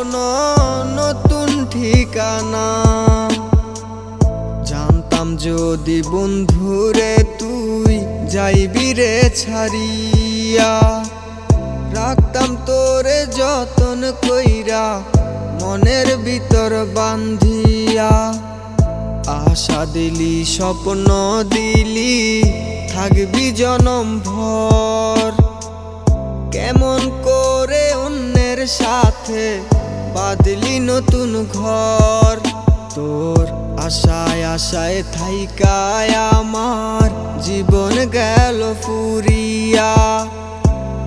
স্বপ্ন নতুন ঠিকানা। জানতাম যদি বন্ধুরে তুই যাইবি রে ছাড়িয়া, রাখতাম তোরে যতন কইরা মনের ভিতর বান্ধিয়া। আশা দিলি স্বপ্ন দিলি থাকবি জনম ভর, কেমন করে অন্যের সাথে বাঁধলি নতুন ঘর। তোর আশায় আশায় থাইকায় আমার জীবন গেল ফুরিয়া,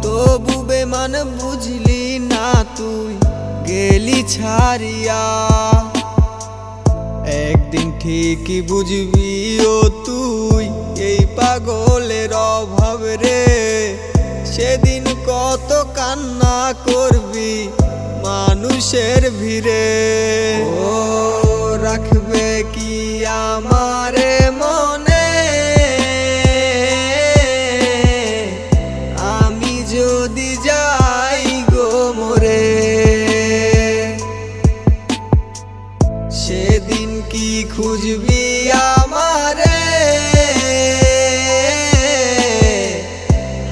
তবু বেমান বুঝলি না তুই গেলি ছাড়িয়া। একদিন ঠিকই বুঝবি ও তুই এই পাগলের অভাব রে, সেদিন কত কান্না করবি মানুষের ভিড়ে। ও রাখবে কি আমারে মনে আমি যদি যাই গো মরে, সেদিন কি খুঁজবি আমারে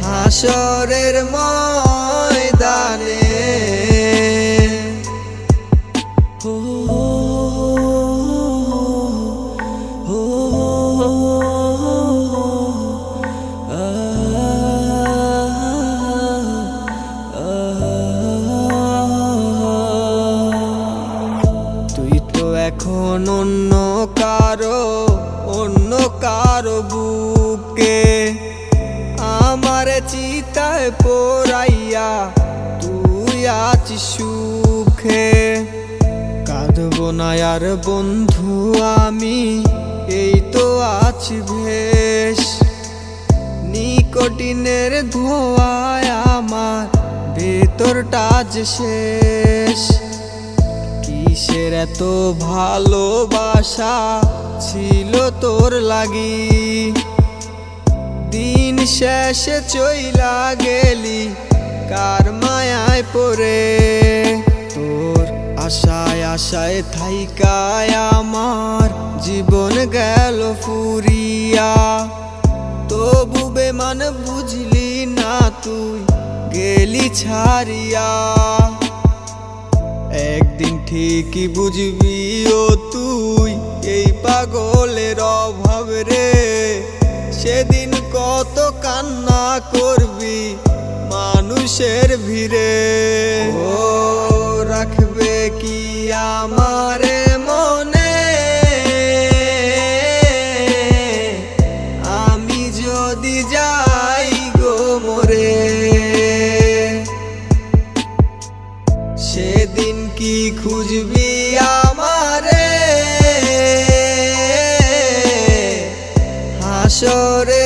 হাসরের ময়দানে। তুই তো এখন অন্য কারো বুকে আমার চিতায় পোড়াইয়া তুই আছিস সুখে। কাঁদবো না আর বন্ধু আমি এই তো আছি ভেষ, নিকোটিনের ধোঁয়ায় আমার ভেতরটা যে শেষ। কিসের এত ভালোবাসা ছিল তোর লাগি, দিন শেষে চইলা গেলি কার মায়ায় পড়ে। তোর আশায় আশায় থাইকায় আমার জীবন গেল ফুরিয়া, তবু বেমান বুঝলি না তুই গেলি ছাড়িয়া। একদিন ঠিকই বুঝবি ও তুই এই পাগলের অভাব রে, সেদিন কত কান্না করবি মানুষের ভিড়ে। ও রাখবে কি আমারে মনে আমি যদি যাই গো মরে, সেদিন কি খুঁজবি আমারে হাসরে